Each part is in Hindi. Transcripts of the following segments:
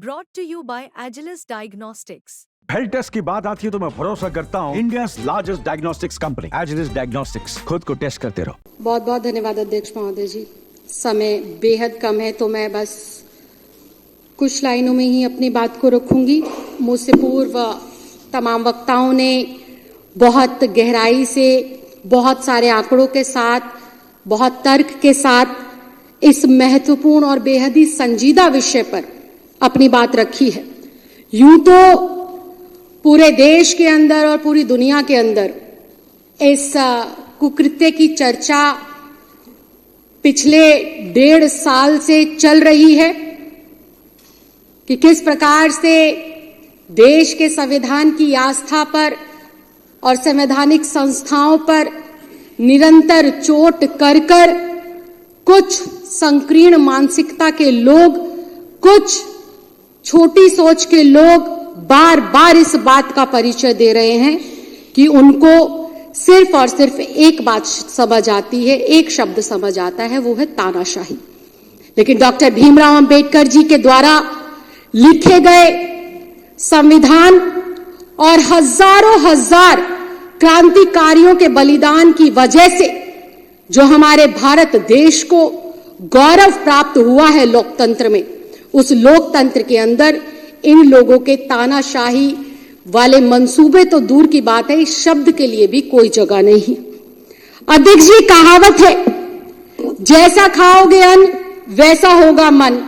Brought to you by Agilus Diagnostics. Health test की बात आती है तो मैं भरोसा करता हूँ India's largest diagnostics company Agilus Diagnostics. खुद को टेस्ट करते रहो। बहुत बहुत धन्यवाद अध्यक्ष महोदय जी। समय बेहद कम है तो मैं बस कुछ लाइनों में ही अपनी बात को रखूंगी। मुझसे पूर्व तमाम वक्ताओं ने बहुत गहराई से, बहुत सारे आंकड़ों के साथ, बहुत तर्क के साथ इस महत्वपूर्ण और बेहद ही संजीदा विषय पर अपनी बात रखी है। यूं तो पूरे देश के अंदर और पूरी दुनिया के अंदर इस कुकृत्य की चर्चा पिछले 1.5 साल से चल रही है कि किस प्रकार से देश के संविधान की आस्था पर और संवैधानिक संस्थाओं पर निरंतर चोट कर कर कुछ संकीर्ण मानसिकता के लोग, कुछ छोटी सोच के लोग बार बार इस बात का परिचय दे रहे हैं कि उनको सिर्फ और सिर्फ एक बात समझ आती है, एक शब्द समझ आता है, वो है तानाशाही। लेकिन डॉक्टर भीमराव अंबेडकर जी के द्वारा लिखे गए संविधान और हजारों हजार क्रांतिकारियों के बलिदान की वजह से जो हमारे भारत देश को गौरव प्राप्त हुआ है लोकतंत्र में, उस लोकतंत्र के अंदर इन लोगों के तानाशाही वाले मंसूबे तो दूर की बात है, इस शब्द के लिए भी कोई जगह नहीं। अध्यक्ष जी, कहावत है, जैसा खाओगे अन्न वैसा होगा मन,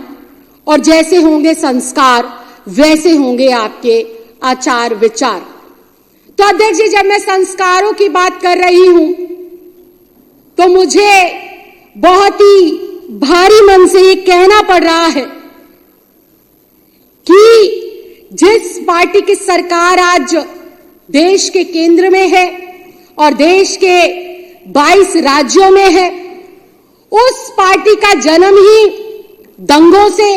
और जैसे होंगे संस्कार वैसे होंगे आपके आचार विचार। तो अध्यक्ष जी, जब मैं संस्कारों की बात कर रही हूं तो मुझे बहुत ही भारी मन से ये कहना पड़ रहा है कि जिस पार्टी की सरकार आज देश के केंद्र में है और देश के 22 राज्यों में है, उस पार्टी का जन्म ही दंगों से,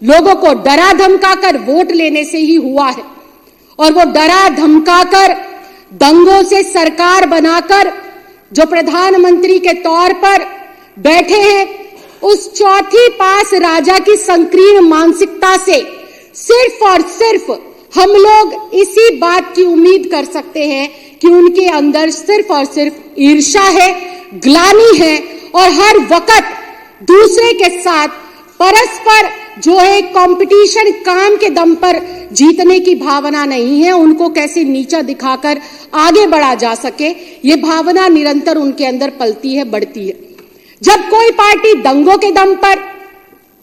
लोगों को डरा धमकाकर वोट लेने से ही हुआ है। और वो डरा धमकाकर, दंगों से सरकार बनाकर जो प्रधानमंत्री के तौर पर बैठे हैं, उस चौथी पास राजा की संकीर्ण मानसिकता से सिर्फ और सिर्फ हम लोग इसी बात की उम्मीद कर सकते हैं कि उनके अंदर सिर्फ और सिर्फ ईर्ष्या है, ग्लानि है, और हर वक्त दूसरे के साथ परस्पर जो है कंपटीशन, काम के दम पर जीतने की भावना नहीं है। उनको कैसे नीचा दिखाकर आगे बढ़ा जा सके, ये भावना निरंतर उनके अंदर पलती है, बढ़ती है। जब कोई पार्टी दंगों के दम पर,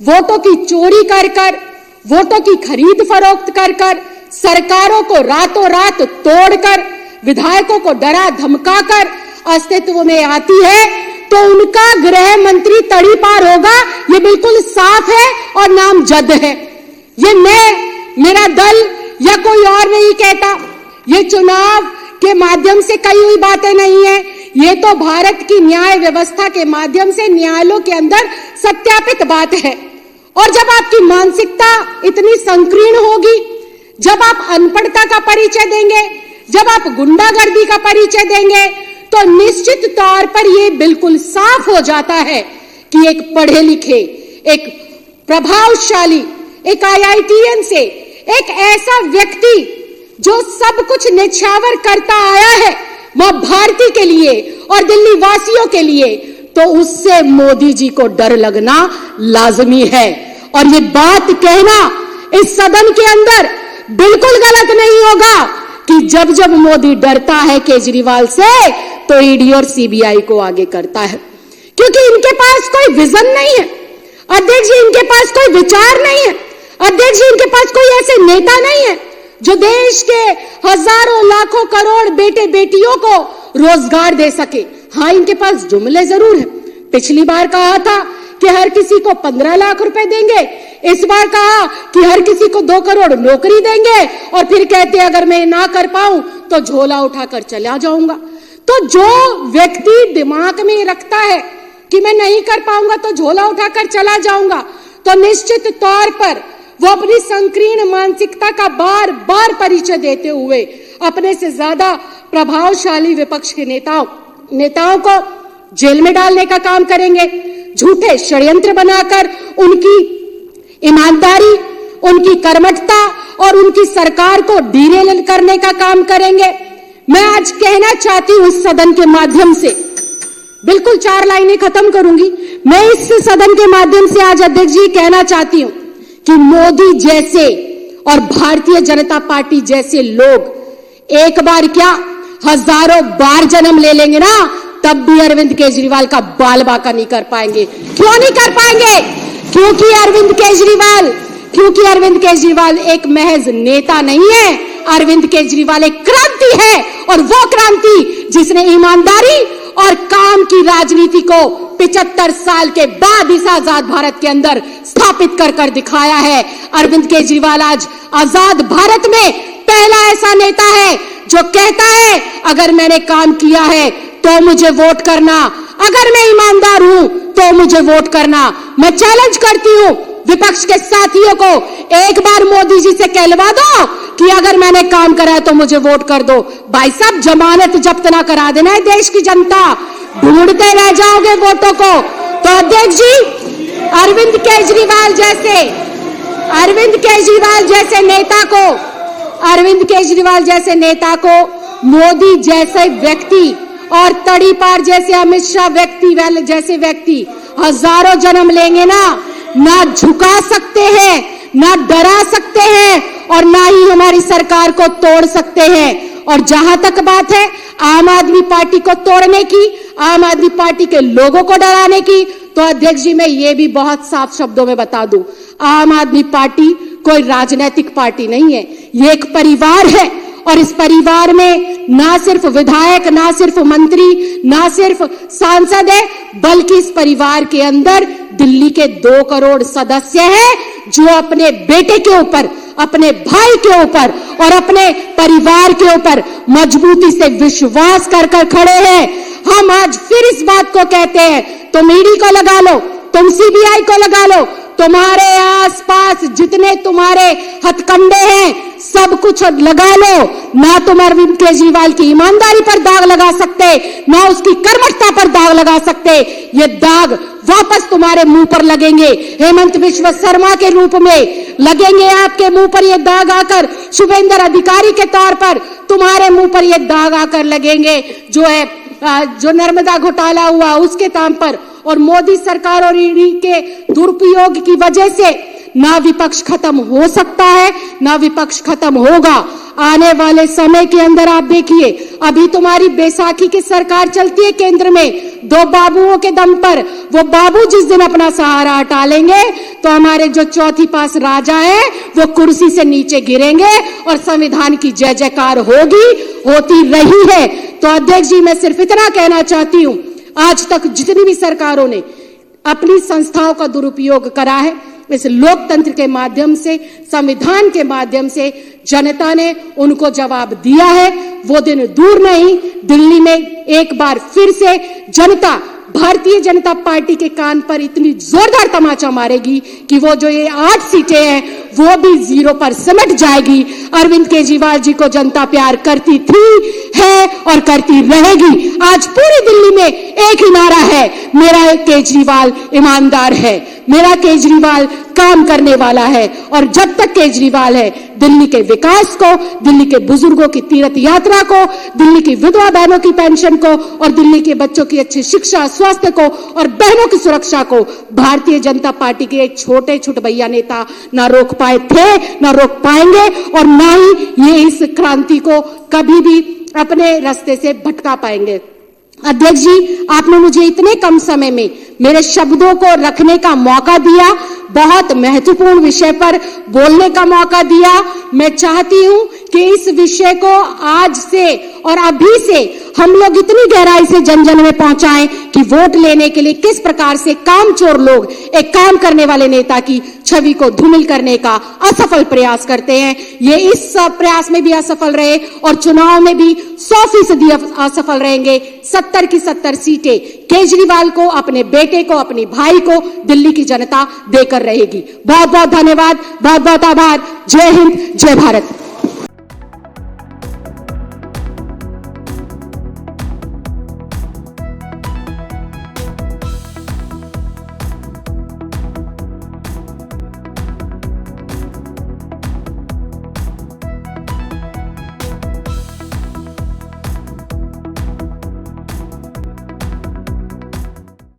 वोटों की चोरी कर कर, वोटों की खरीद फरोख्त कर कर, सरकारों को रातों रात तोड़कर, विधायकों को डरा धमकाकर अस्तित्व में आती है, तो उनका गृह मंत्री तड़ी पार होगा, ये बिल्कुल साफ है और नामजद है। ये मैं, मेरा दल या कोई और नहीं कहता, ये चुनाव के माध्यम से कही हुई बातें नहीं है, ये तो भारत की न्याय व्यवस्था के माध्यम से न्यायालयों के अंदर सत्यापित बात है। और जब आपकी मानसिकता इतनी संकीर्ण होगी, जब आप अनपढ़ता का परिचय देंगे, जब आप गुंडागर्दी का परिचय देंगे, तो निश्चित तौर पर यह बिल्कुल साफ हो जाता है कि एक पढ़े लिखे, एक प्रभावशाली, एक IITN से एक ऐसा व्यक्ति जो सब कुछ निछावर करता आया है वह भारती के लिए और दिल्ली वासियों के लिए, तो उससे मोदी जी को डर लगना लाजमी है। और ये बात कहना इस सदन के अंदर बिल्कुल गलत नहीं होगा कि जब जब मोदी डरता है केजरीवाल से, तो ईडी और CBI को आगे करता है, क्योंकि इनके पास कोई विजन नहीं है अध्यक्ष जी, इनके पास कोई विचार नहीं है अध्यक्ष जी, इनके पास कोई ऐसे नेता नहीं है जो देश के हजारों लाखों करोड़ बेटे बेटियों को रोजगार दे सके। हाँ, इनके पास जुमले जरूर है। पिछली बार कहा था कि हर किसी को 15 लाख रुपए देंगे, इस बार कहा कि हर किसी को 2 करोड़ नौकरी देंगे, और फिर कहते अगर मैं ना कर पाऊं तो झोला उठाकर चला जाऊंगा। तो जो व्यक्ति दिमाग में रखता है कि मैं नहीं कर पाऊंगा तो झोला उठाकर चला जाऊंगा, तो निश्चित तौर पर वो अपनी संकीर्ण मानसिकता का बार बार परिचय देते हुए अपने से ज्यादा प्रभावशाली विपक्ष के नेताओं को जेल में डालने का काम करेंगे, झूठे षड्यंत्र बनाकर उनकी ईमानदारी, उनकी कर्मठता और उनकी सरकार को डीरेल करने का काम करेंगे। मैं आज कहना चाहती हूं इस सदन के माध्यम से, बिल्कुल 4 लाइनें खत्म करूंगी। मैं इस सदन के माध्यम से आज अध्यक्ष जी कहना चाहती हूं कि मोदी जैसे और भारतीय जनता पार्टी जैसे लोग एक बार क्या हजारों बार जन्म ले लेंगे ना, तब भी अरविंद केजरीवाल का बाल बांका नहीं कर पाएंगे। क्यों नहीं कर पाएंगे? क्योंकि अरविंद केजरीवाल एक महज नेता नहीं है, अरविंद केजरीवाल एक क्रांति है, और वो क्रांति जिसने ईमानदारी और काम की राजनीति को 75 साल के बाद इस आजाद भारत के अंदर स्थापित कर दिखाया है। अरविंद केजरीवाल आज आजाद भारत में पहला ऐसा नेता है जो कहता है अगर मैंने काम किया है तो मुझे वोट करना, अगर मैं ईमानदार हूं तो मुझे वोट करना। मैं चैलेंज करती हूं विपक्ष के साथियों को, एक बार मोदी जी से कहलवा दो कि अगर मैंने काम करा है तो मुझे वोट कर दो। भाई साहब, जमानत जब्त ना करा देना है देश की जनता, ढूंढते रह जाओगे वोटों को। तो अध्यक्ष जी, अरविंद केजरीवाल जैसे नेता को मोदी जैसे व्यक्ति और तड़ीपार जैसे अमित शाह जैसे व्यक्ति हजारों जन्म लेंगे ना झुका सकते हैं, ना डरा सकते हैं, और ना ही हमारी सरकार को तोड़ सकते हैं। और जहां तक बात है आम आदमी पार्टी को तोड़ने की, आम आदमी पार्टी के लोगों को डराने की, तो अध्यक्ष जी मैं ये भी बहुत साफ शब्दों में बता दूं, आम आदमी पार्टी कोई राजनीतिक पार्टी नहीं है, ये एक परिवार है। और इस परिवार में ना सिर्फ विधायक, ना सिर्फ मंत्री, ना सिर्फ सांसद है, बल्कि इस परिवार के अंदर दिल्ली के 2 करोड़ सदस्य हैं जो अपने बेटे के ऊपर, अपने भाई के ऊपर और अपने परिवार के ऊपर मजबूती से विश्वास कर खड़े हैं। हम आज फिर इस बात को कहते हैं, तुम ईडी को लगा लो, तुम सीबीआई को लगा लो, तुम्हारे आसपास जितने तुम्हारे हथकंडे हैं सब कुछ लगा लो, ना तुम अरविंद केजरीवाल की ईमानदारी पर दाग लगा सकते, ना उसकी कर्मठता पर दाग लगा सकते। ये दाग वापस तुम्हारे मुंह पर लगेंगे, हेमंत बिश्व शर्मा के रूप में लगेंगे आपके मुंह पर ये दाग आकर, शुभेंद्र अधिकारी के तौर पर तुम्हारे मुंह पर ये दाग आकर लगेंगे, जो नर्मदा घोटाला हुआ उसके नाम पर, और मोदी सरकार और ईडी के दुरुपयोग की वजह से ना विपक्ष खत्म हो सकता है, ना विपक्ष खत्म होगा। आने वाले समय के अंदर आप देखिए, अभी तुम्हारी बैसाखी की सरकार चलती है केंद्र में 2 बाबुओं के दम पर। वो बाबू जिस दिन अपना सहारा हटा लेंगे तो हमारे जो चौथी पास राजा है वो कुर्सी से नीचे गिरेंगे और संविधान की जय जयकार होती रही है। तो अध्यक्ष जी, मैं सिर्फ इतना कहना चाहती हूं, आज तक जितनी भी सरकारों ने अपनी संस्थाओं का दुरुपयोग करा है, इस लोकतंत्र के माध्यम से, संविधान के माध्यम से जनता ने उनको जवाब दिया है। वो दिन दूर नहीं, दिल्ली में एक बार फिर से जनता भारतीय जनता पार्टी के कान पर इतनी जोरदार तमाचा मारेगी कि वो जो ये 8 सीटें हैं वो भी 0 पर सिमट जाएगी। अरविंद केजरीवाल जी को जनता प्यार करती थी, है और करती रहेगी। आज पूरी दिल्ली में एक ही नारा है, मेरा केजरीवाल ईमानदार है, मेरा केजरीवाल काम करने वाला है। और जब तक केजरीवाल है, दिल्ली के विकास को, दिल्ली के बुजुर्गों की तीर्थ यात्रा को, दिल्ली की विधवा बहनों की पेंशन को और दिल्ली के बच्चों की अच्छी शिक्षा, स्वास्थ्य को और बहनों की सुरक्षा को भारतीय जनता पार्टी के एक छोटे छुटभैया नेता ना रोक पाए थे, ना रोक पाएंगे, और ना ही ये इस क्रांति को कभी भी अपने रास्ते से भटका पाएंगे। अध्यक्ष जी, आपने मुझे इतने कम समय में मेरे शब्दों को रखने का मौका दिया, बहुत महत्वपूर्ण विषय पर बोलने का मौका दिया। मैं चाहती हूं कि इस विषय को आज से और अभी से हम लोग इतनी गहराई से जन जन में पहुंचाएं कि वोट लेने के लिए किस प्रकार से कामचोर लोग एक काम करने वाले नेता की छवि को धूमिल करने का असफल प्रयास करते हैं। ये इस प्रयास में भी असफल रहे और चुनाव में भी 100% असफल रहेंगे। 70 की 70 सीटें केजरीवाल को, अपने बेटे को, अपने भाई को दिल्ली की जनता देकर रहेगी। बहुत बहुत धन्यवाद, बहुत बहुत आभार। जय हिंद, जय भारत।